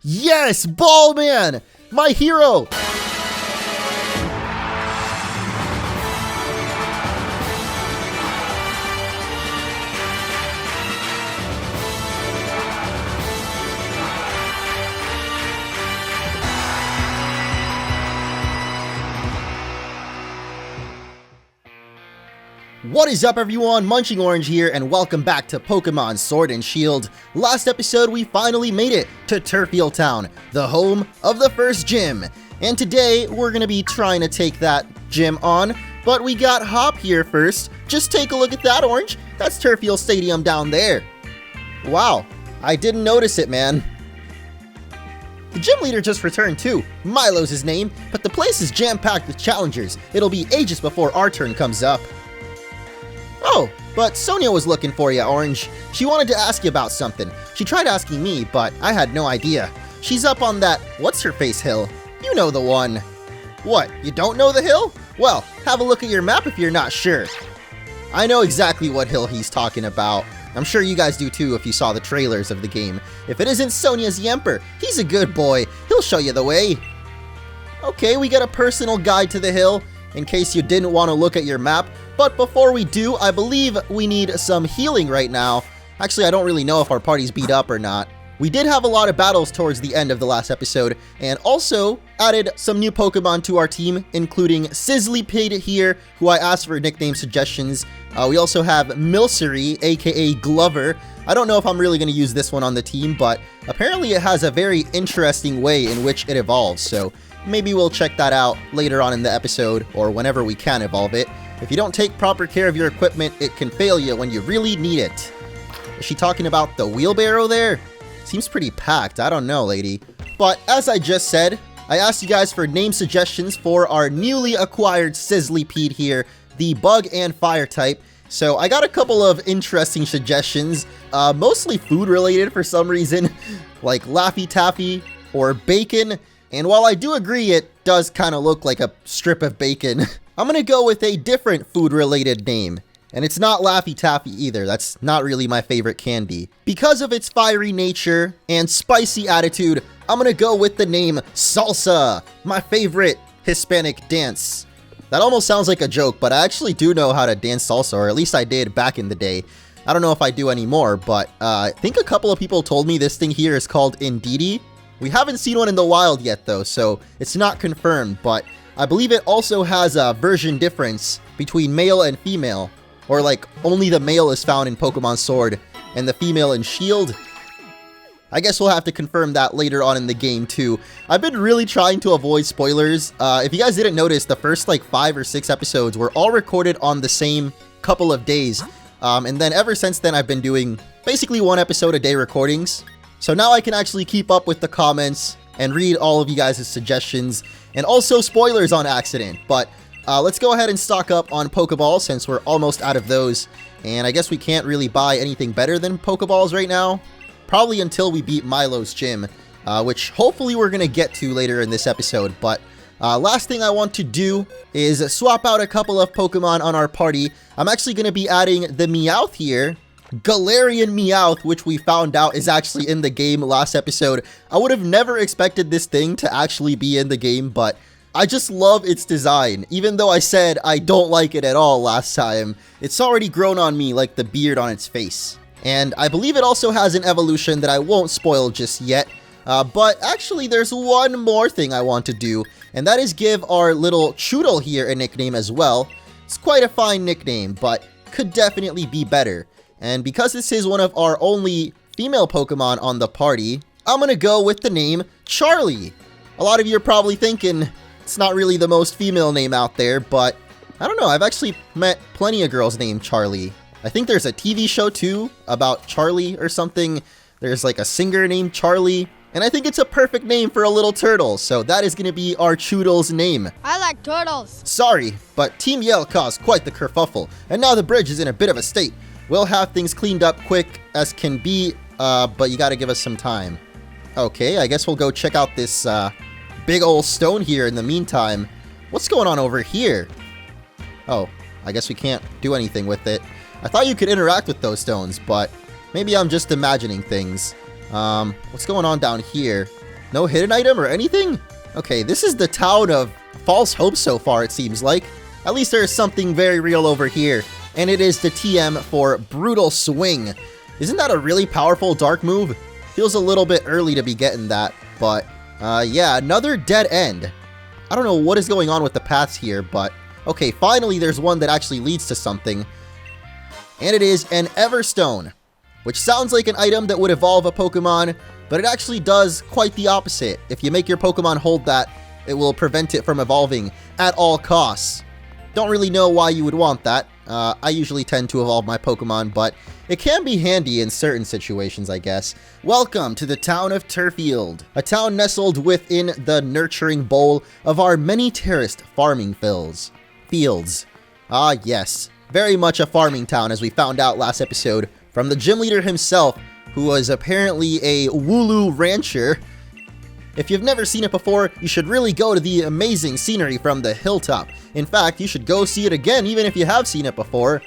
Yes, Ballman! My hero! What is up everyone, MunchingOrange here, and welcome back to Pokemon Sword and Shield. Last episode we finally made it to Turffield Town, the home of the first gym. And today we're gonna be trying to take that gym on, but we got Hop here first. Just take a look at that, Orange. That's Turffield Stadium down there. Wow, I didn't notice it, man. The gym leader just returned too. Milo's his name, but the place is jam-packed with challengers. It'll be ages before our turn comes up. Oh, but Sonia was looking for you, Orange. She wanted to ask you about something. She tried asking me, but I had no idea. She's up on that what's-her-face hill. You know the one. What, you don't know the hill? Well, have a look at your map if you're not sure. I know exactly what hill he's talking about. I'm sure you guys do too if you saw the trailers of the game. If it isn't Sonia's Yemper, he's a good boy. He'll show you the way. Okay, we got a personal guide to the hill, in case you didn't want to look at your map. But before we do, I believe we need some healing right now. Actually, I don't really know if our party's beat up or not. We did have a lot of battles towards the end of the last episode, and also added some new Pokemon to our team, including Sizzlypid here, who I asked for nickname suggestions. We also have Milcery, aka Glover. I don't know if I'm really going to use this one on the team, but apparently it has a very interesting way in which it evolves, so maybe we'll check that out later on in the episode, or whenever we can evolve it. If you don't take proper care of your equipment, it can fail you when you really need it. Is she talking about the wheelbarrow there? Seems pretty packed, I don't know, lady. But as I just said, I asked you guys for name suggestions for our newly acquired Sizzlypede here, the bug and fire type. So I got a couple of interesting suggestions, mostly food related for some reason, like Laffy Taffy or bacon. And while I do agree it does kind of look like a strip of bacon, I'm gonna go with a different food-related name. And it's not Laffy Taffy either, that's not really my favorite candy. Because of its fiery nature and spicy attitude, I'm gonna go with the name Salsa, my favorite Hispanic dance. That almost sounds like a joke, but I actually do know how to dance salsa, or at least I did back in the day. I don't know if I do anymore, but I think a couple of people told me this thing here is called Indeedee. We haven't seen one in the wild yet though, so it's not confirmed, but I believe it also has a version difference between male and female, or like only the male is found in Pokemon Sword and the female in Shield. I guess we'll have to confirm that later on in the game too. I've been really trying to avoid spoilers. If you guys didn't notice, the first like 5 or 6 episodes were all recorded on the same couple of days. And then ever since then, I've been doing basically 1 episode a day recordings. So now I can actually keep up with the comments and read all of you guys' suggestions, and also spoilers on accident. But let's go ahead and stock up on Pokeballs since we're almost out of those. And I guess we can't really buy anything better than Pokeballs right now. Probably until we beat Milo's gym, which hopefully we're going to get to later in this episode. But last thing I want to do is swap out a couple of Pokemon on our party. I'm actually going to be adding the Meowth here. Galarian Meowth, which we found out is actually in the game last episode. I would have never expected this thing to actually be in the game, but I just love its design. Even though I said I don't like it at all last time, it's already grown on me like the beard on its face. And I believe it also has an evolution that I won't spoil just yet. But actually there's one more thing I want to do, and that is give our little Choodle here a nickname as well. It's quite a fine nickname, but could definitely be better. And because this is one of our only female Pokemon on the party, I'm gonna go with the name Charlie. A lot of you are probably thinking it's not really the most female name out there, but I don't know, I've actually met plenty of girls named Charlie. I think there's a TV show too about Charlie or something. There's like a singer named Charlie, and I think it's a perfect name for a little turtle, so that is gonna be our Choodle's name. I like turtles. Sorry, but Team Yell caused quite the kerfuffle, and now the bridge is in a bit of a state. We'll have things cleaned up quick as can be, but you gotta give us some time. Okay, I guess we'll go check out this big old stone here in the meantime. What's going on over here? Oh, I guess we can't do anything with it. I thought you could interact with those stones, but maybe I'm just imagining things. What's going on down here? No hidden item or anything? Okay, this is the town of false hope so far, it seems like. At least there's something very real over here, and it is the TM for Brutal Swing. Isn't that a really powerful dark move? Feels a little bit early to be getting that, but yeah, another dead end. I don't know what is going on with the paths here, but okay, finally there's one that actually leads to something. And it is an Everstone, which sounds like an item that would evolve a Pokemon, but it actually does quite the opposite. If you make your Pokemon hold that, it will prevent it from evolving at all costs. Don't really know why you would want that. I usually tend to evolve my Pokemon, but it can be handy in certain situations, I guess. Welcome to the town of Turffield, a town nestled within the nurturing bowl of our many-terraced farming fields. Ah, yes. Very much a farming town, as we found out last episode from the gym leader himself, who was apparently a Wooloo rancher. If you've never seen it before, you should really go to the amazing scenery from the hilltop. In fact, you should go see it again, even if you have seen it before.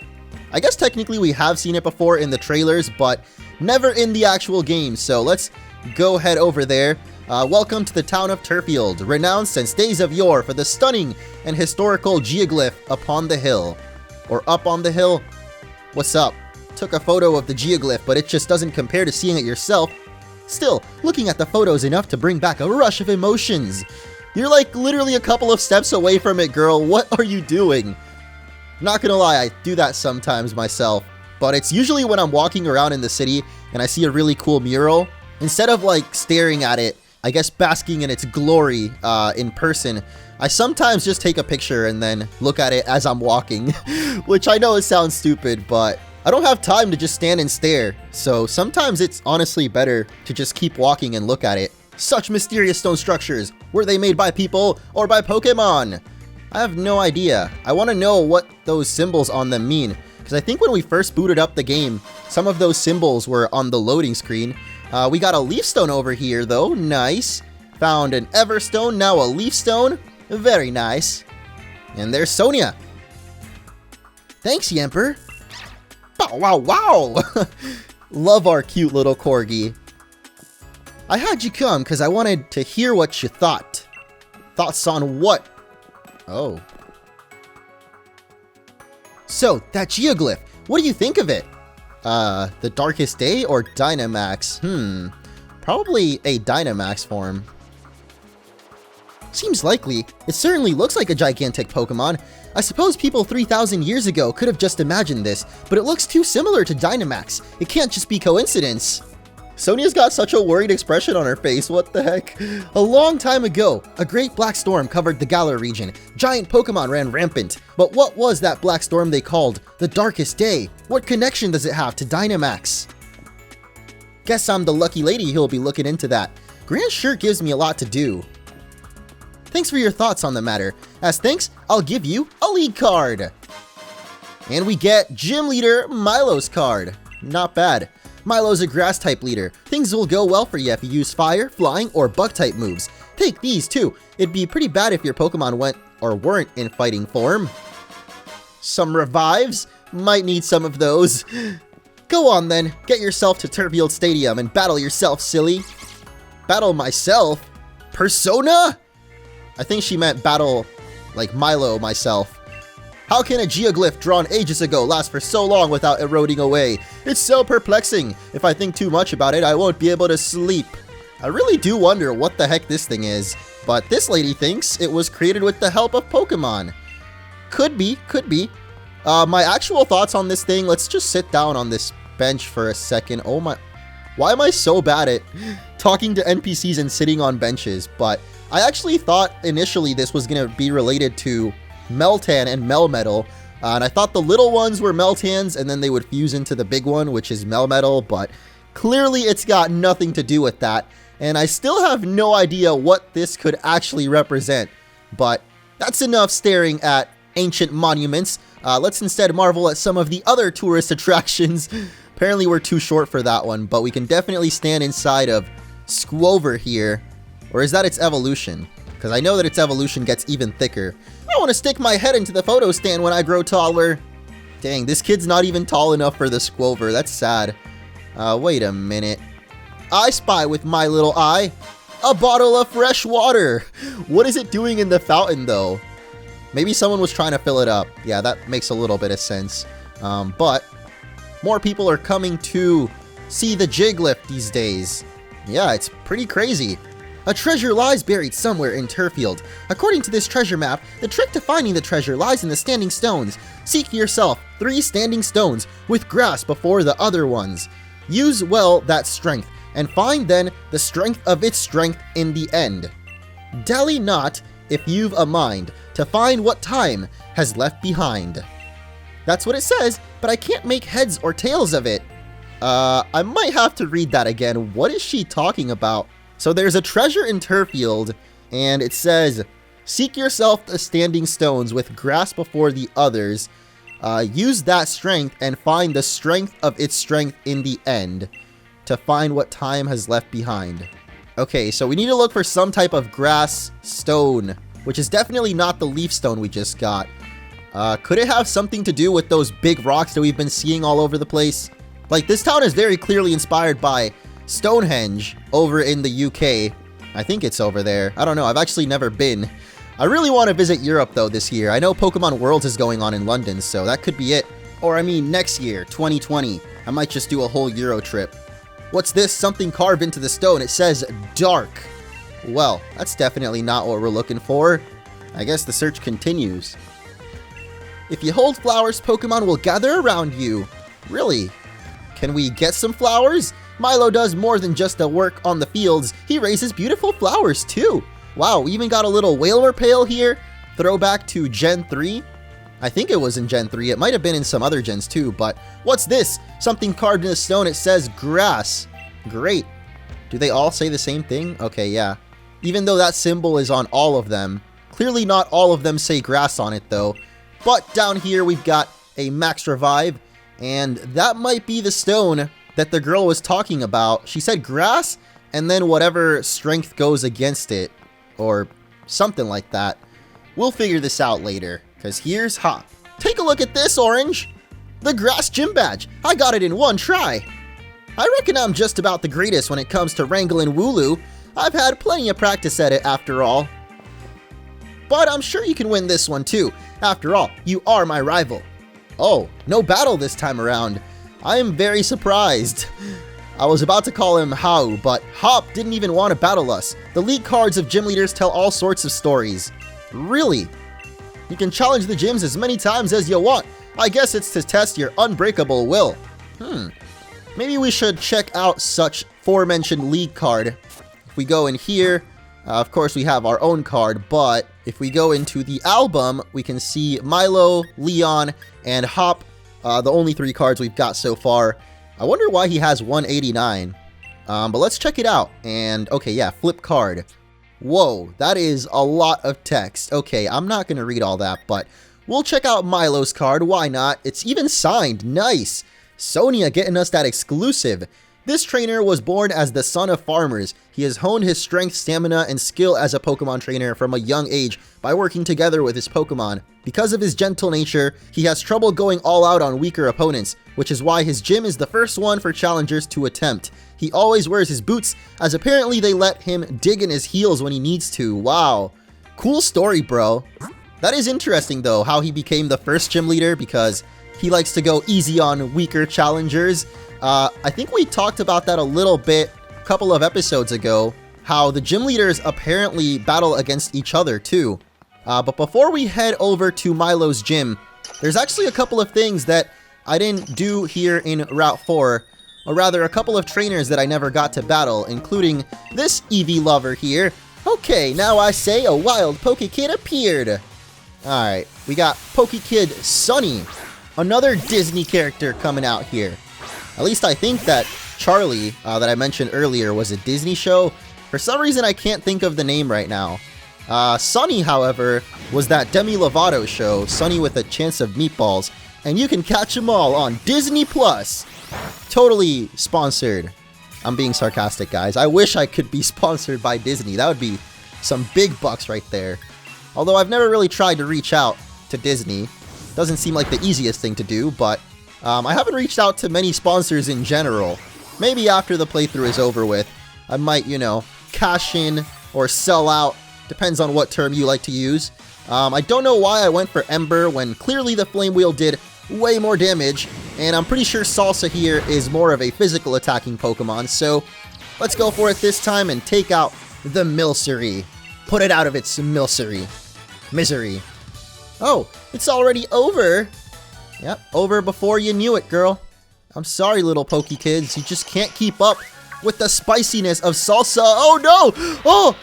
I guess technically we have seen it before in the trailers, but never in the actual game, so let's go head over there. Welcome to the town of Turffield, renowned since days of yore for the stunning and historical geoglyph upon the hill. Or up on the hill? What's up? Took a photo of the geoglyph, but it just doesn't compare to seeing it yourself. Still, looking at the photos enough to bring back a rush of emotions. You're like literally a couple of steps away from it, girl. What are you doing? Not gonna lie, I do that sometimes myself, but it's usually when I'm walking around in the city and I see a really cool mural. Instead of like staring at it, I guess basking in its glory in person, I sometimes just take a picture and then look at it as I'm walking, which I know it sounds stupid, but I don't have time to just stand and stare, so sometimes it's honestly better to just keep walking and look at it. Such mysterious stone structures. Were they made by people or by Pokemon? I have no idea. I want to know what those symbols on them mean, because I think when we first booted up the game, some of those symbols were on the loading screen. We got a Leaf Stone over here, though. Nice. Found an Everstone, now a Leaf Stone. Very nice. And there's Sonia. Thanks, Yemper. Bow, wow, wow! Love our cute little corgi. I had you come because I wanted to hear what you thought. Thoughts on what? Oh. So, that geoglyph, what do you think of it? The Darkest Day or Dynamax? Probably a Dynamax form. Seems likely. It certainly looks like a gigantic Pokemon. I suppose people 3,000 years ago could have just imagined this, but it looks too similar to Dynamax. It can't just be coincidence. Sonia's got such a worried expression on her face, what the heck? A long time ago, a great black storm covered the Galar region. Giant Pokemon ran rampant. But what was that black storm they called the Darkest Day? What connection does it have to Dynamax? Guess I'm the lucky lady who'll be looking into that. Grant sure gives me a lot to do. Thanks for your thoughts on the matter. As thanks, I'll give you a league card. And we get Gym Leader Milo's card. Not bad. Milo's a grass type leader. Things will go well for you if you use fire, flying, or bug type moves. Take these too. It'd be pretty bad if your Pokemon went or weren't in fighting form. Some revives? Might need some of those. Go on then, get yourself to Turffield Stadium and battle yourself, silly. Battle myself? Persona? I think she meant battle, like Milo myself. How can a geoglyph drawn ages ago last for so long without eroding away? It's so perplexing. If I think too much about it, I won't be able to sleep. I really do wonder what the heck this thing is, but this lady thinks it was created with the help of Pokemon. Could be, could be. My actual thoughts on this thing, let's just sit down on this bench for a second. Oh my, why am I so bad at talking to NPCs and sitting on benches? But I actually thought initially this was going to be related to Meltan and Melmetal, and I thought the little ones were Meltans and then they would fuse into the big one, which is Melmetal, but clearly it's got nothing to do with that, and I still have no idea what this could actually represent. But that's enough staring at ancient monuments. Let's instead marvel at some of the other tourist attractions. Apparently we're too short for that one, but we can definitely stand inside of Squover here. Or is that its evolution? Because I know that its evolution gets even thicker. I want to stick my head into the photo stand when I grow taller. Dang, this kid's not even tall enough for the Squover. That's sad. Wait a minute. I spy with my little eye A bottle of fresh water! What is it doing in the fountain, though? Maybe someone was trying to fill it up. Yeah, that makes a little bit of sense. But more people are coming to see the jig lift these days. Yeah, it's pretty crazy. A treasure lies buried somewhere in Turffield. According to this treasure map, the trick to finding the treasure lies in the standing stones. Seek yourself 3 standing stones with grass before the other ones. Use well that strength, and find then the strength of its strength in the end. Dally not if you've a mind to find what time has left behind. That's what it says, but I can't make heads or tails of it. I might have to read that again. What is she talking about? So there's a treasure in Turffield, and it says, seek yourself the standing stones with grass before the others. Use that strength and find the strength of its strength in the end to find what time has left behind. Okay, so we need to look for some type of grass stone, which is definitely not the leaf stone we just got. Could it have something to do with those big rocks that we've been seeing all over the place? Like, this town is very clearly inspired by Stonehenge over in the UK. I think it's over there. I don't know. I've actually never been. I really want to visit Europe, though, this year. I know Pokemon Worlds is going on in London, so that could be it. Or, I mean, next year, 2020. I might just do a whole Euro trip. What's this? Something carved into the stone. It says dark. Well, that's definitely not what we're looking for. I guess the search continues. If you hold flowers, Pokemon will gather around you. Really? Can we get some flowers? Milo does more than just the work on the fields. He raises beautiful flowers, too. Wow, we even got a little Whaler Pail here. Throwback to Gen 3. I think it was in Gen 3. It might have been in some other gens, too. But what's this? Something carved in the stone. It says grass. Great. Do they all say the same thing? Okay, yeah. Even though that symbol is on all of them. Clearly not all of them say grass on it, though. But down here, we've got a Max Revive. And that might be the stone that the girl was talking about. She said grass, and then whatever strength goes against it, or something like that. We'll figure this out later, because here's Hop. Take a look at this, Orange! The grass gym badge! I got it in one try! I reckon I'm just about the greatest when it comes to wrangling Wooloo. I've had plenty of practice at it, after all. But I'm sure you can win this one too. After all, you are my rival. Oh, no battle this time around. I am very surprised. I was about to call him Hau, but Hop didn't even want to battle us. The league cards of gym leaders tell all sorts of stories. Really? You can challenge the gyms as many times as you want. I guess it's to test your unbreakable will. Maybe we should check out such aforementioned league card. If we go in here, of course we have our own card, but if we go into the album, we can see Milo, Leon, and Hop. The only 3 cards we've got so far. I wonder why he has 189. But let's check it out. And, okay, yeah, flip card. Whoa, that is a lot of text. Okay, I'm not going to read all that, but we'll check out Milo's card. Why not? It's even signed. Nice. Sonia getting us that exclusive. This trainer was born as the son of farmers. He has honed his strength, stamina, and skill as a Pokemon trainer from a young age by working together with his Pokemon. Because of his gentle nature, he has trouble going all out on weaker opponents, which is why his gym is the first one for challengers to attempt. He always wears his boots, as apparently they let him dig in his heels when he needs to. Wow. Cool story, bro. That is interesting, though, how he became the first gym leader, because he likes to go easy on weaker challengers. I think we talked about that a little bit a couple of episodes ago, how the gym leaders apparently battle against each other too. But before we head over to Milo's gym, there's actually a couple of things that I didn't do here in Route 4, or rather a couple of trainers that I never got to battle, including this Eevee lover here. Okay, now I say a wild Pokekid appeared. Alright, we got Pokekid Sunny, another Disney character coming out here. At least I think that Charlie, that I mentioned earlier, was a Disney show. For some reason, I can't think of the name right now. Sunny, however, was that Demi Lovato show, Sunny with a Chance of Meatballs, and you can catch them all on Disney+. Totally sponsored. I'm being sarcastic, guys. I wish I could be sponsored by Disney. That would be some big bucks right there. Although I've never really tried to reach out to Disney. Doesn't seem like the easiest thing to do, but I haven't reached out to many sponsors in general. Maybe after the playthrough is over with, I might, you know, cash in or sell out, depends on what term you like to use. I don't know why I went for Ember when clearly the Flame Wheel did way more damage, and I'm pretty sure Salsa here is more of a physical attacking Pokemon, so let's go for it this time and take out the Milcery. Put it out of its misery. Oh, it's already over. Yep, over before you knew it, girl. I'm sorry, little Poke Kids. You just can't keep up with the spiciness of Salsa. Oh, no! Oh!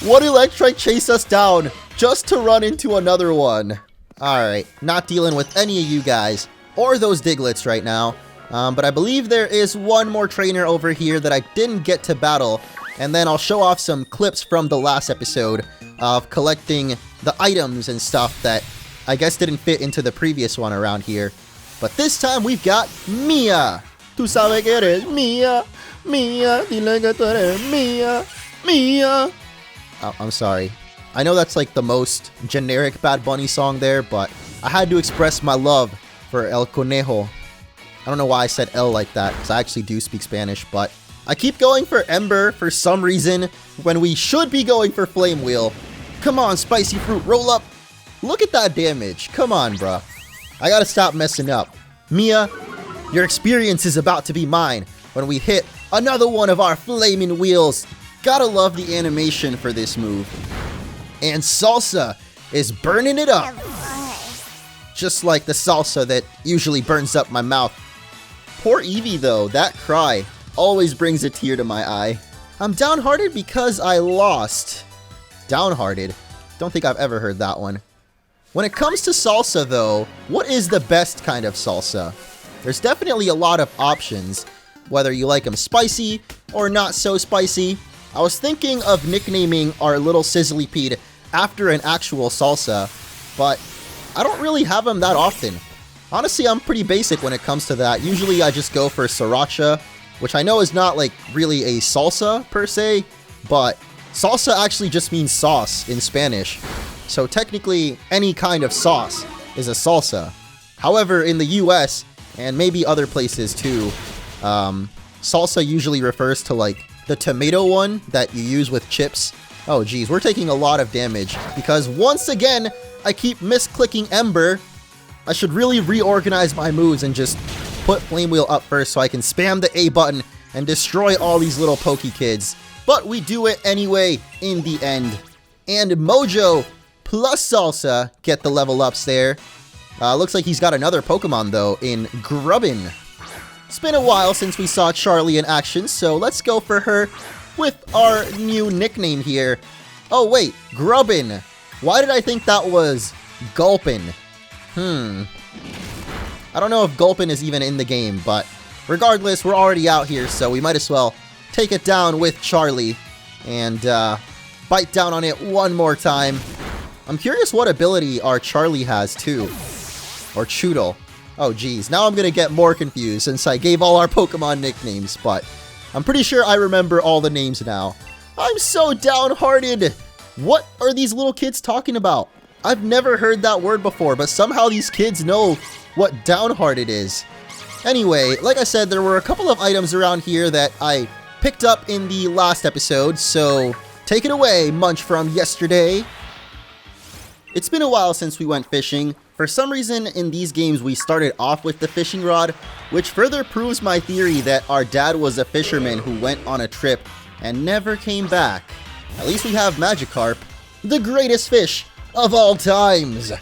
What Electrike chased us down just to run into another one. Alright, not dealing with any of you guys or those Diglets right now. But I believe there is one more trainer over here that I didn't get to battle. And then I'll show off some clips from the last episode of collecting the items and stuff that I guess didn't fit into the previous one around here. But this time we've got Mia. Tú sabes que eres Mia, Mia, dile que tú eres Mia, Mia. Oh, I'm sorry. I know that's like the most generic Bad Bunny song there, but I had to express my love for El Conejo. I don't know why I said El like that, because I actually do speak Spanish, but I keep going for Ember for some reason when we should be going for Flame Wheel. Come on, Spicy Fruit, roll up. Look at that damage. Come on, bruh. I gotta stop messing up. Mia, your experience is about to be mine when we hit another one of our flaming wheels. Gotta love the animation for this move. And Salsa is burning it up. Just like the salsa that usually burns up my mouth. Poor Eevee though, that cry always brings a tear to my eye. I'm downhearted because I lost. Downhearted? Don't think I've ever heard that one. When it comes to salsa though, what is the best kind of salsa? There's definitely a lot of options, whether you like them spicy or not so spicy. I was thinking of nicknaming our little Sizzlypede after an actual salsa, but I don't really have them that often. Honestly, I'm pretty basic when it comes to that. Usually I just go for Sriracha, which I know is not like really a salsa per se, but salsa actually just means sauce in Spanish. So technically any kind of sauce is a salsa. However, in the US and maybe other places too, salsa usually refers to like the tomato one that you use with chips. Oh geez, we're taking a lot of damage because once again, I keep misclicking Ember. I should really reorganize my moves and just put Flame Wheel up first so I can spam the A button and destroy all these little Poke Kids. But we do it anyway in the end. And Mojo plus Salsa get the level ups there. Looks like he's got another Pokemon though in Grubbin. It's been a while since we saw Charlie in action, so let's go for her with our new nickname here. Oh wait, Grubbin. Why did I think that was Gulpin? I don't know if Gulpin is even in the game, but regardless, we're already out here, so we might as well take it down with Charlie and bite down on it one more time. I'm curious what ability our Charlie has too. Or Choodle. Oh geez, now I'm gonna get more confused since I gave all our Pokemon nicknames, but I'm pretty sure I remember all the names now. I'm so downhearted! What are these little kids talking about? I've never heard that word before, but somehow these kids know what downhearted is. Anyway, like I said, there were a couple of items around here that I picked up in the last episode, so take it away, Munch from yesterday. It's been a while since we went fishing. For some reason, in these games, we started off with the fishing rod, which further proves my theory that our dad was a fisherman who went on a trip and never came back. At least we have Magikarp, the greatest fish of all times.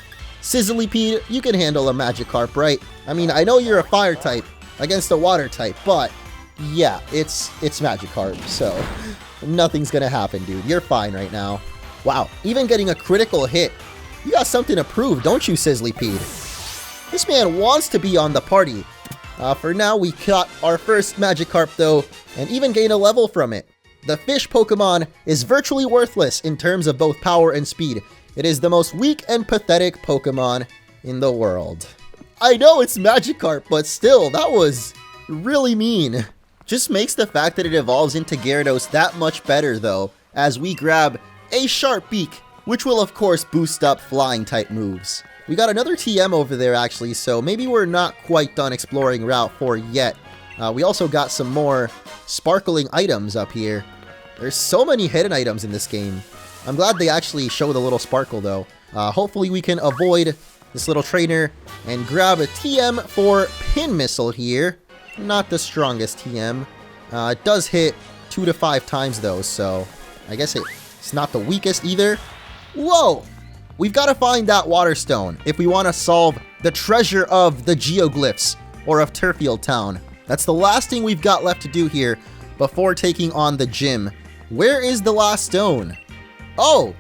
Sizzlypede, you can handle a Magikarp, right? I mean, I know you're a fire type against a water type, but yeah, it's Magikarp, so nothing's gonna happen, dude. You're fine right now. Wow, even getting a critical hit. You got something to prove, don't you, Sizzlypede? This man wants to be on the party. For now, we caught our first Magikarp, though, and even gained a level from it. The fish Pokemon is virtually worthless in terms of both power and speed. It is the most weak and pathetic Pokemon in the world. I know it's Magikarp, but still, that was really mean. Just makes the fact that it evolves into Gyarados that much better, though, as we grab a Sharp Beak, which will of course boost up flying type moves. We got another TM over there actually, so maybe we're not quite done exploring Route 4 yet. We also got some more sparkling items up here. There's so many hidden items in this game. I'm glad they actually show the little sparkle though. Hopefully we can avoid this little trainer and grab a TM for Pin Missile here. Not the strongest TM. It does hit 2 to 5 times though, so I guess it's not the weakest either. Whoa! We've got to find that water stone if we want to solve the treasure of the geoglyphs or of Turffield Town. That's the last thing we've got left to do here before taking on the gym. Where is the last stone? Oh,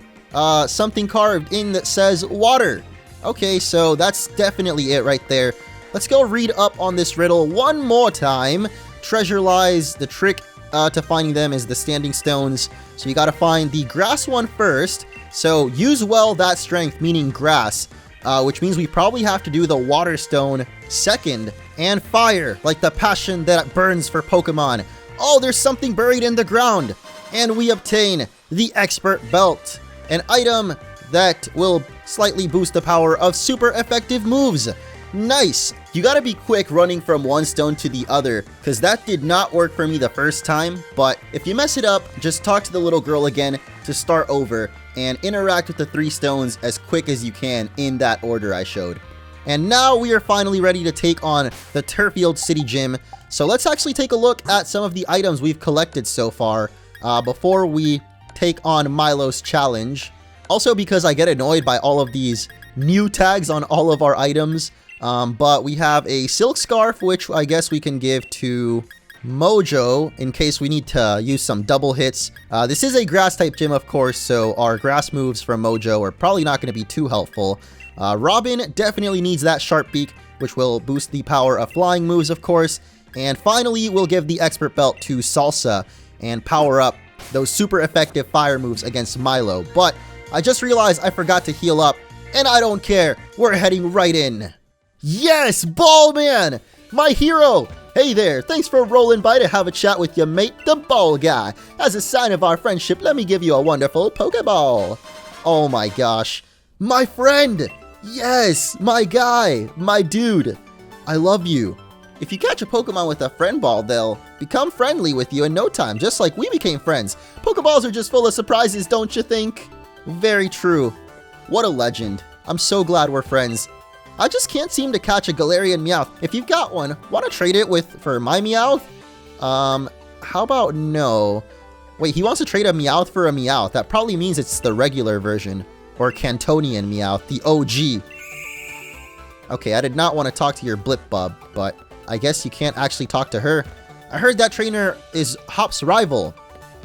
something carved in that says water. Okay, so that's definitely it right there. Let's go read up on this riddle one more time. Treasure lies, the trick to finding them is the standing stones. So you got to find the grass one first. So use well that strength, meaning grass, which means we probably have to do the water stone second. And fire, like the passion that burns for Pokemon. Oh, there's something buried in the ground. And we obtain the Expert Belt, an item that will slightly boost the power of super effective moves. Nice! You gotta be quick running from one stone to the other, because that did not work for me the first time, but if you mess it up, just talk to the little girl again to start over and interact with the 3 stones as quick as you can in that order I showed. And now we are finally ready to take on the Turffield City Gym, so let's actually take a look at some of the items we've collected so far before we take on Milo's challenge. Also because I get annoyed by all of these new tags on all of our items. But we have a silk scarf, which I guess we can give to Mojo in case we need to use some double hits. This is a grass type gym, of course, so our grass moves from Mojo are probably not going to be too helpful. Robin definitely needs that sharp beak, which will boost the power of flying moves, of course. And finally, we'll give the expert belt to Salsa and power up those super effective fire moves against Milo. But I just realized I forgot to heal up, and I don't care. We're heading right in. Yes, Ball Man, my hero. Hey there, thanks for rolling by to have a chat with your mate, the Ball Guy. As a sign of our friendship, let me give you a wonderful Pokeball. Oh my gosh, my friend. Yes, my guy, my dude. I love you. If you catch a Pokemon with a friend ball, they'll become friendly with you in no time, just like we became friends. Pokeballs are just full of surprises, don't you think? Very true. What a legend. I'm so glad we're friends. I just can't seem to catch a Galarian Meowth. If you've got one, want to trade it for my Meowth? How about no? Wait, he wants to trade a Meowth for a Meowth. That probably means it's the regular version. Or Cantonian Meowth, the OG. Okay, I did not want to talk to your Blipbub, but I guess you can't actually talk to her. I heard that trainer is Hop's rival.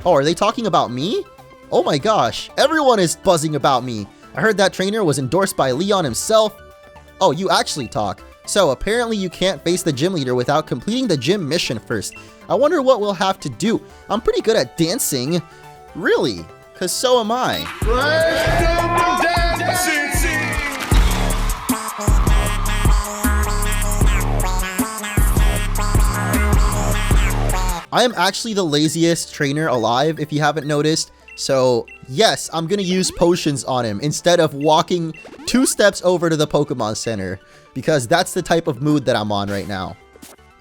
Oh, are they talking about me? Oh my gosh, everyone is buzzing about me. I heard that trainer was endorsed by Leon himself. Oh, you actually talk. So apparently you can't face the gym leader without completing the gym mission first. I wonder what we'll have to do. I'm pretty good at dancing. Really? Because so am I. I am actually the laziest trainer alive, if you haven't noticed. So, yes, I'm gonna use potions on him instead of walking 2 steps over to the Pokemon Center, because that's the type of mood that I'm on right now.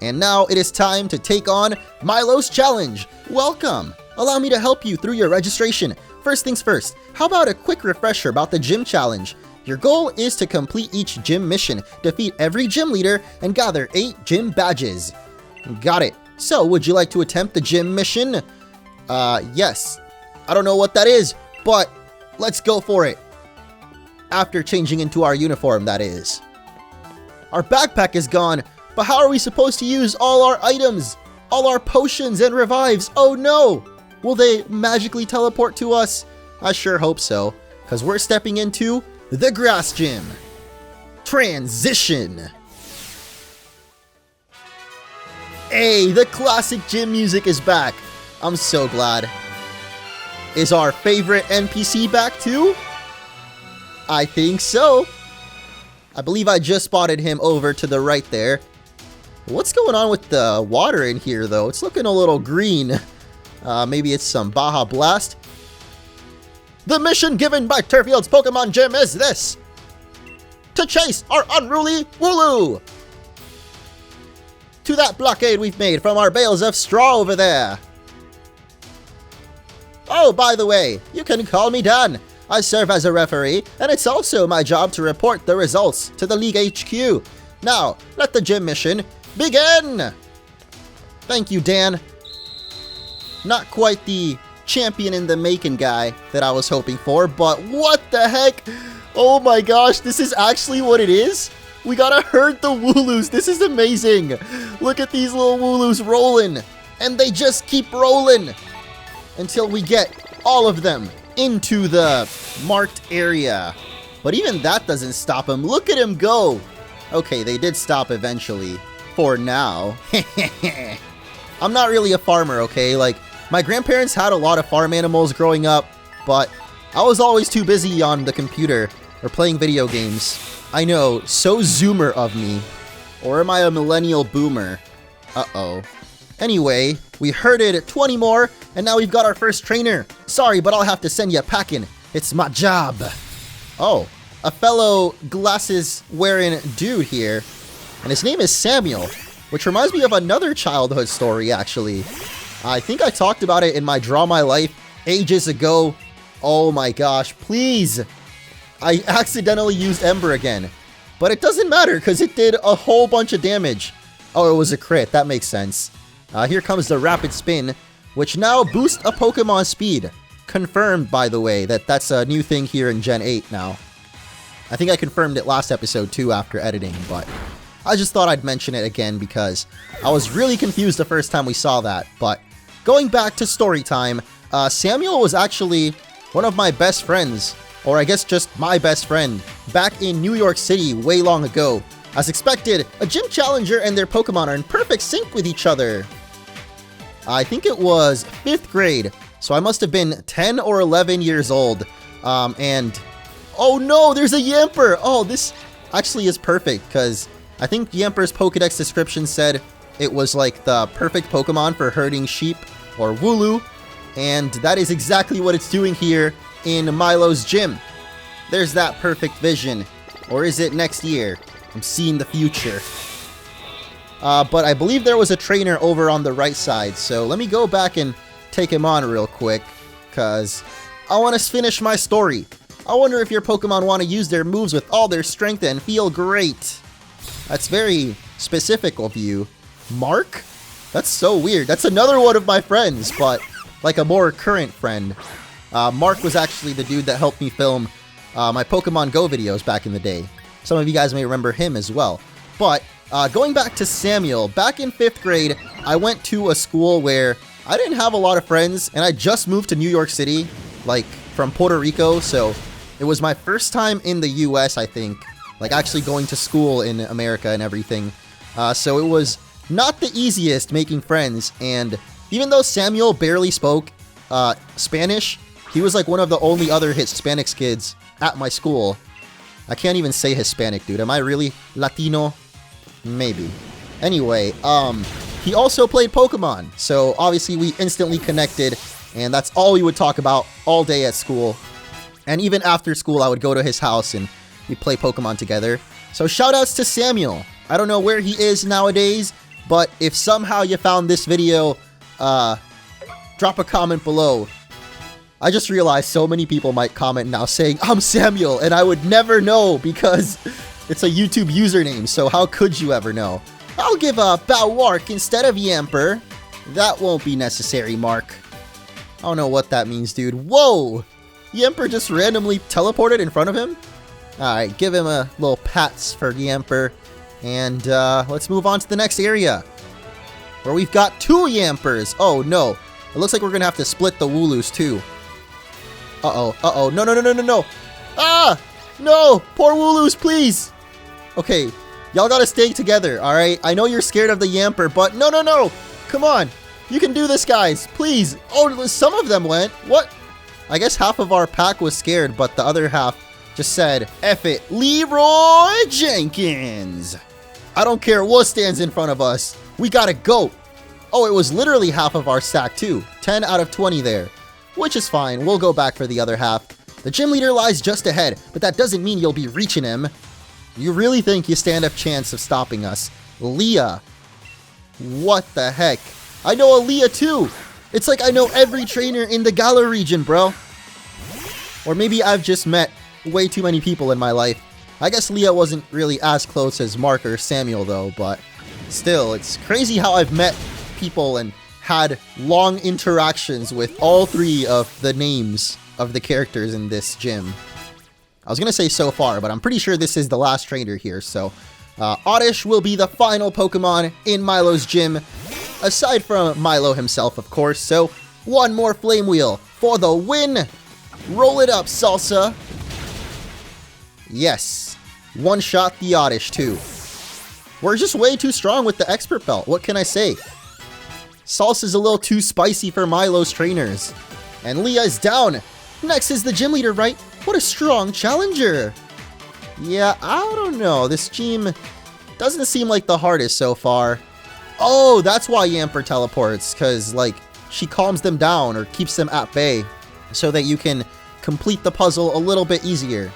And now it is time to take on Milo's challenge. Welcome! Allow me to help you through your registration. First things first, how about a quick refresher about the gym challenge? Your goal is to complete each gym mission, defeat every gym leader, and gather 8 gym badges. Got it. So, would you like to attempt the gym mission? Yes. I don't know what that is, but let's go for it. After changing into our uniform, that is. Our backpack is gone, but how are we supposed to use all our items? All our potions and revives? Oh no! Will they magically teleport to us? I sure hope so, because we're stepping into the grass gym. Transition. Hey, the classic gym music is back. I'm so glad. Is our favorite NPC back too? I think so. I believe I just spotted him over to the right there. What's going on with the water in here though? It's looking a little green. Maybe it's some Baja Blast. The mission given by Turffield's Pokemon Gym is this: to chase our unruly Wooloo to that blockade we've made from our bales of straw over there. Oh, by the way, you can call me Dan. I serve as a referee, and it's also my job to report the results to the League HQ. Now, let the gym mission begin! Thank you, Dan. Not quite the champion in the making guy that I was hoping for, but what the heck? Oh my gosh, this is actually what it is? We gotta herd the Wooloos. This is amazing. Look at these little Wooloos rolling, and they just keep rolling until we get all of them into the marked area. But even that doesn't stop him. Look at him go. Okay, they did stop eventually. For now. I'm not really a farmer, okay? Like, my grandparents had a lot of farm animals growing up, but I was always too busy on the computer or playing video games. I know, so zoomer of me. Or am I a millennial boomer? Uh-oh. Anyway, we herded 20 more, and now we've got our first trainer. Sorry, but I'll have to send you packing. It's my job. Oh, a fellow glasses-wearing dude here, and his name is Samuel, which reminds me of another childhood story, actually. I think I talked about it in my Draw My Life ages ago. Oh my gosh, please. I accidentally used Ember again, but it doesn't matter because it did a whole bunch of damage. Oh, it was a crit. That makes sense. Here comes the Rapid Spin, which now boosts a Pokemon speed. Confirmed, by the way, that that's a new thing here in Gen 8 now. I think I confirmed it last episode too after editing, but I just thought I'd mention it again because I was really confused the first time we saw that. But going back to story time, Samuel was actually one of my best friends, or I guess just my best friend, back in New York City way long ago. As expected, a gym challenger and their Pokemon are in perfect sync with each other. I think it was 5th grade, so I must have been 10 or 11 years old. And oh no, there's a Yamper! Oh, this actually is perfect, because I think Yamper's Pokedex description said it was like the perfect Pokemon for herding sheep or Wooloo, and that is exactly what it's doing here in Milo's gym. There's that perfect vision. Or is it next year? I'm seeing the future. But I believe there was a trainer over on the right side, so let me go back and take him on real quick, because I want to finish my story. I wonder if your Pokemon want to use their moves with all their strength and feel great. That's very specific of you. Mark? That's so weird. That's another one of my friends, but like a more current friend. Mark was actually the dude that helped me film my Pokemon Go videos back in the day. Some of you guys may remember him as well. But going back to Samuel, back in 5th grade, I went to a school where I didn't have a lot of friends, and I just moved to New York City, like from Puerto Rico, so it was my first time in the US, I think, like actually going to school in America and everything. So it was not the easiest making friends, and even though Samuel barely spoke Spanish, he was like one of the only other Hispanic kids at my school. I can't even say Hispanic, dude. Am I really Latino? Maybe. Anyway, he also played Pokemon, so obviously we instantly connected, and that's all we would talk about all day at school. And even after school, I would go to his house and we'd play Pokemon together. So shoutouts to Samuel. I don't know where he is nowadays, but if somehow you found this video, drop a comment below. I just realized so many people might comment now saying, I'm Samuel, and I would never know because it's a YouTube username, so how could you ever know? I'll give a Balwark instead of Yamper. That won't be necessary, Mark. I don't know what that means, dude. Whoa! Yamper just randomly teleported in front of him? Alright, give him a little pats for Yamper. And let's move on to the next area, where we've got 2 Yampers. Oh no, it looks like we're gonna have to split the Wooloos too. Uh-oh, no. Ah! No! Poor Wooloos, please! Okay, y'all gotta stay together, alright? I know you're scared of the Yamper, but no! Come on! You can do this, guys! Please! Oh, some of them went. What? I guess half of our pack was scared, but the other half just said, F it, Leroy Jenkins! I don't care what stands in front of us. We gotta go! Oh, it was literally half of our stack, too. 10 out of 20 there. Which is fine, we'll go back for the other half. The gym leader lies just ahead, but that doesn't mean you'll be reaching him. You really think you stand a chance of stopping us? Leah. What the heck? I know a Leah too! It's like I know every trainer in the Galar region, bro. Or maybe I've just met way too many people in my life. I guess Leah wasn't really as close as Mark or Samuel though, but still, it's crazy how I've met people and had long interactions with all three of the names of the characters in this gym. I was gonna say so far, but I'm pretty sure this is the last trainer here, so Oddish will be the final Pokemon in Milo's gym, aside from Milo himself, of course. So, one more Flame Wheel for the win! Roll it up, Salsa! Yes, one-shot the Oddish, too. We're just way too strong with the Expert Belt, what can I say? Salsa's a little too spicy for Milo's trainers. And Leah is down! Next is the gym leader, right? What a strong challenger! Yeah, I don't know. This gym doesn't seem like the hardest so far. Oh, that's why Yamper teleports, because, like, she calms them down or keeps them at bay so that you can complete the puzzle a little bit easier.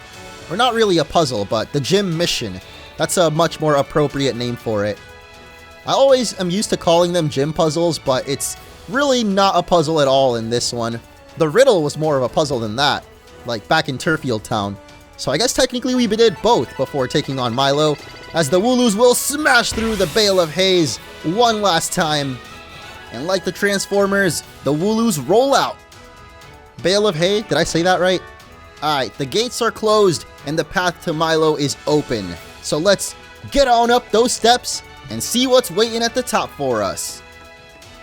Or not really a puzzle, but the gym mission. That's a much more appropriate name for it. I always am used to calling them gym puzzles, but it's really not a puzzle at all in this one. The riddle was more of a puzzle than that, like back in Turffield Town. So I guess technically we did both before taking on Milo, as the Wooloos will smash through the Bale of Haze one last time. And like the Transformers, the Wooloos roll out. Bale of Hay, did I say that right? Alright, the gates are closed and the path to Milo is open. So let's get on up those steps and see what's waiting at the top for us.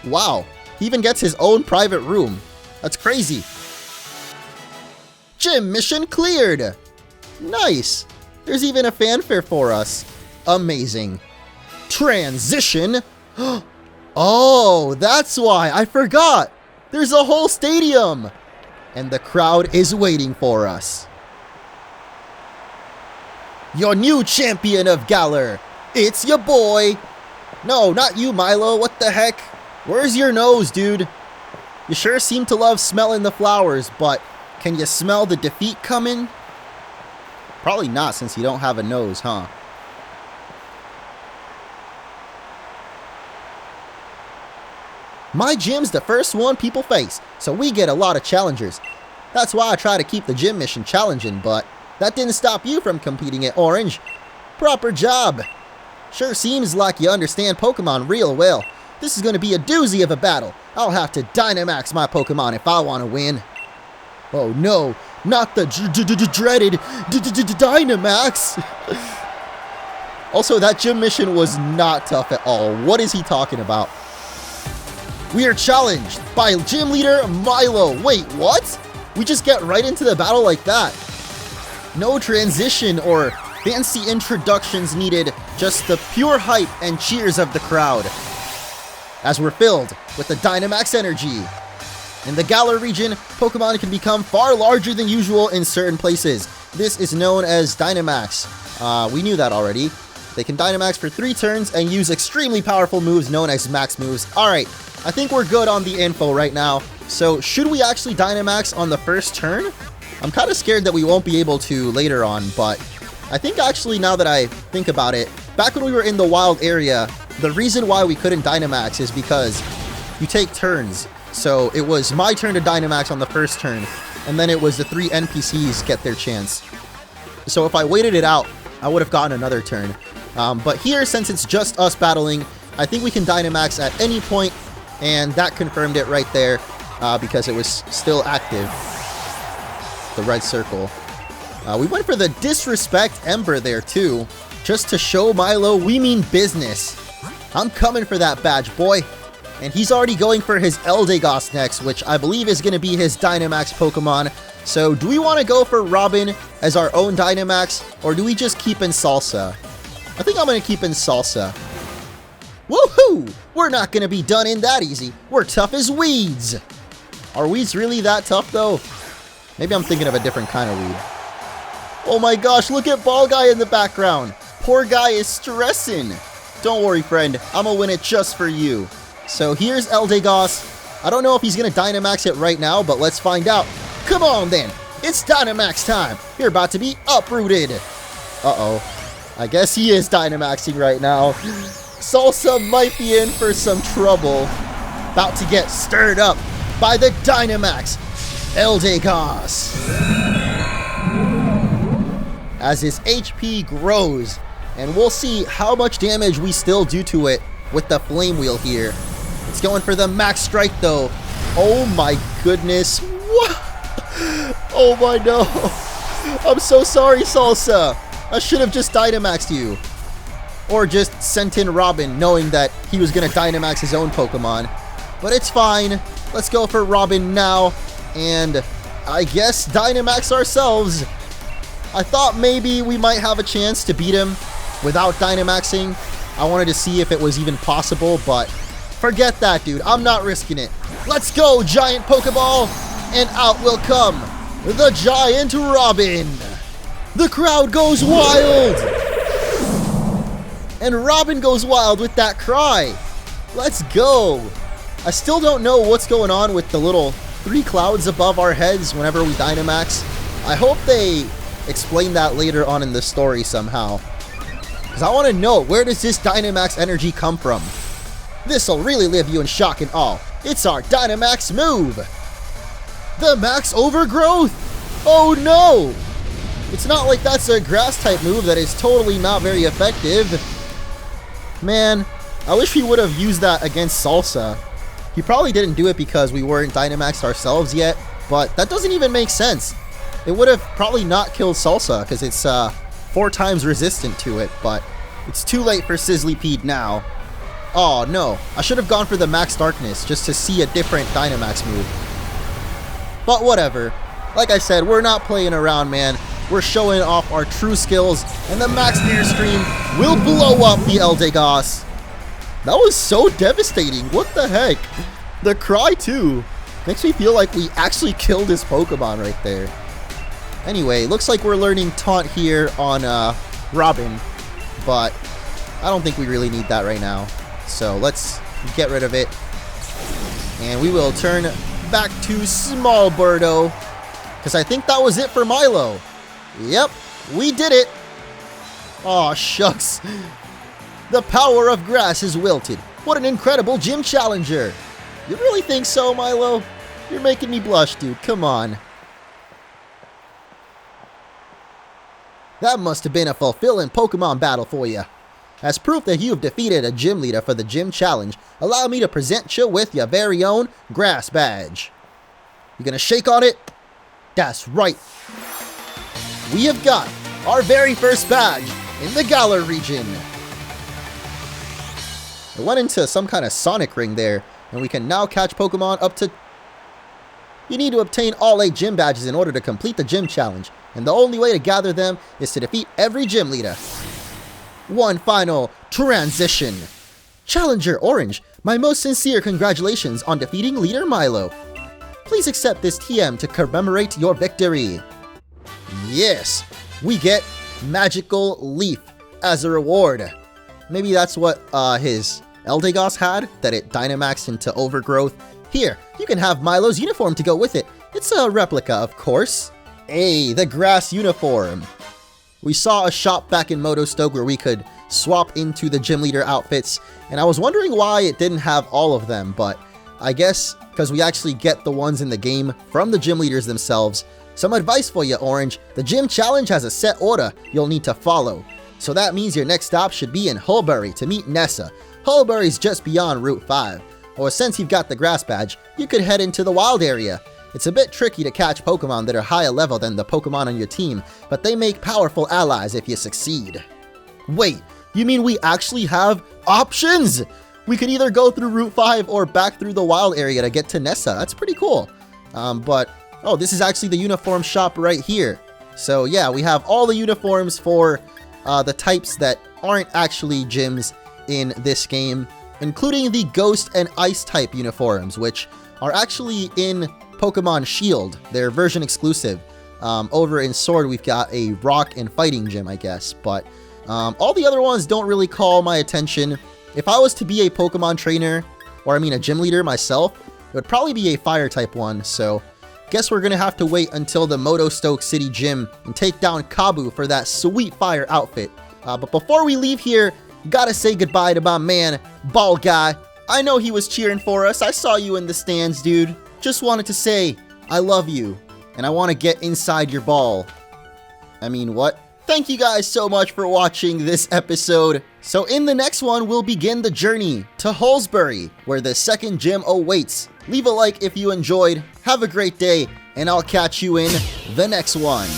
Wow, he even gets his own private room. That's crazy. Gym mission cleared! Nice! There's even a fanfare for us. Amazing. Transition? Oh, that's why! I forgot! There's a whole stadium! And the crowd is waiting for us. Your new champion of Galar! It's your boy! No, not you, Milo, what the heck? Where's your nose, dude? You sure seem to love smelling the flowers, but can you smell the defeat coming? Probably not, since you don't have a nose, huh? My gym's the first one people face, so we get a lot of challengers. That's why I try to keep the gym mission challenging, but that didn't stop you from competing it, Orange. Proper job. Sure seems like you understand Pokemon real well. This is going to be a doozy of a battle. I'll have to Dynamax my Pokemon if I want to win. Oh no, not the dreaded Dynamax! Also, that gym mission was not tough at all. What is he talking about? We are challenged by gym leader Milo. Wait, what? We just get right into the battle like that. No transition or fancy introductions needed, just the pure hype and cheers of the crowd. As we're filled with the Dynamax energy. In the Galar region, Pokemon can become far larger than usual in certain places. This is known as Dynamax. We knew that already. They can Dynamax for 3 turns and use extremely powerful moves known as max moves. Alright, I think we're good on the info right now. So, should we actually Dynamax on the first turn? I'm kind of scared that we won't be able to later on, but I think actually now that I think about it, back when we were in the wild area, the reason why we couldn't Dynamax is because you take turns. So it was my turn to Dynamax on the first turn, and then it was the 3 NPCs get their chance. So if I waited it out, I would have gotten another turn. But here, since it's just us battling, I think we can Dynamax at any point, and that confirmed it right there, because it was still active. The red circle. We went for the Disrespect Ember there too, just to show Milo we mean business. I'm coming for that badge, boy. And he's already going for his Eldegoss next, which I believe is going to be his Dynamax Pokemon. So do we want to go for Robin as our own Dynamax, or do we just keep in Salsa? I think I'm going to keep in Salsa. Woohoo! We're not going to be done in that easy. We're tough as weeds. Are weeds really that tough, though? Maybe I'm thinking of a different kind of weed. Oh my gosh, look at Ball Guy in the background. Poor guy is stressing. Don't worry, friend. I'm going to win it just for you. So here's Eldegoss. I don't know if he's going to Dynamax it right now, but let's find out. Come on, then. It's Dynamax time. You're about to be uprooted. Uh-oh. I guess he is Dynamaxing right now. Salsa might be in for some trouble. about to get stirred up by the Dynamax Eldegoss. As his HP grows, and we'll see how much damage we still do to it with the Flame Wheel here. It's going for the max strike though. Oh my goodness. What? Oh my no. I'm so sorry, Salsa. I should have just Dynamaxed you. Or just sent in Robin knowing that he was going to Dynamax his own Pokemon. But it's fine. Let's go for Robin now. And I guess Dynamax ourselves. I thought maybe we might have a chance to beat him without Dynamaxing. I wanted to see if it was even possible, but forget that, dude. I'm not risking it. Let's go, Giant Pokeball. And out will come the Giant Robin. The crowd goes wild. And Robin goes wild with that cry. Let's go. I still don't know what's going on with the little 3 clouds above our heads whenever we Dynamax. I hope they explain that later on in the story somehow. Because I want to know, where does this Dynamax energy come from? This'll really leave you in shock and awe. It's our Dynamax move. The Max Overgrowth. Oh no. It's not like that's a grass type move that is totally not very effective. Man, I wish we would have used that against Salsa. He probably didn't do it because we weren't Dynamaxed ourselves yet, but that doesn't even make sense. It would have probably not killed Salsa because it's 4 times resistant to it, but it's too late for Sizzlypede now. Oh no, I should have gone for the Max Darkness just to see a different Dynamax move. But whatever. Like I said, we're not playing around, man. We're showing off our true skills, and the Max Airstream will blow up the Eldegoss. That was so devastating. What the heck? The cry, too. Makes me feel like we actually killed his Pokemon right there. Anyway, looks like we're learning Taunt here on Robin, but I don't think we really need that right now. So let's get rid of it. And we will turn back to Small Birdo, because I think that was it for Milo. Yep, we did it. Aw, shucks. The power of grass is wilted. What an incredible gym challenger. You really think so, Milo? You're making me blush, dude. Come on. That must have been a fulfilling Pokemon battle for you. As proof that you have defeated a gym leader for the gym challenge, allow me to present you with your very own grass badge. You gonna shake on it? That's right. We have got our very first badge in the Galar region. It went into some kind of Sonic ring there, and we can now catch Pokemon up to... You need to obtain all 8 gym badges in order to complete the gym challenge, and the only way to gather them is to defeat every gym leader. One final transition. Challenger Orange, my most sincere congratulations on defeating Leader Milo. Please accept this TM to commemorate your victory. Yes, we get Magical Leaf as a reward. Maybe that's what his Eldegoss had, that it Dynamaxed into Overgrowth. Here, you can have Milo's uniform to go with it. It's a replica, of course. Hey, the grass uniform. We saw a shop back in Motostoke where we could swap into the gym leader outfits, and I was wondering why it didn't have all of them, but I guess because we actually get the ones in the game from the gym leaders themselves. Some advice for you, Orange. The gym challenge has a set order you'll need to follow. So that means your next stop should be in Hulbury to meet Nessa. Hulbury's just beyond Route 5. Or since you've got the grass badge, you could head into the wild area. It's a bit tricky to catch Pokemon that are higher level than the Pokemon on your team, but they make powerful allies if you succeed. Wait, you mean we actually have options? We could either go through Route 5 or back through the wild area to get to Nessa. That's pretty cool. Oh, this is actually the uniform shop right here. So yeah, we have all the uniforms for the types that aren't actually gyms in this game, including the Ghost and Ice type uniforms, which are actually in Pokemon Shield. They're version exclusive. Over in Sword, we've got a Rock and Fighting gym, I guess, but all the other ones don't really call my attention. If I was to be a Pokemon trainer, or I mean a gym leader myself, it would probably be a Fire type one, so guess we're gonna have to wait until the Motostoke City Gym and take down Kabu for that sweet fire outfit. But before we leave here, gotta say goodbye to my man, Ball Guy. I know he was cheering for us. I saw you in the stands, dude. Just wanted to say, I love you, and I want to get inside your ball. I mean, what? Thank you guys so much for watching this episode. So in the next one, we'll begin the journey to Holsbury, where the second gym awaits. Leave a like if you enjoyed. Have a great day, and I'll catch you in the next one.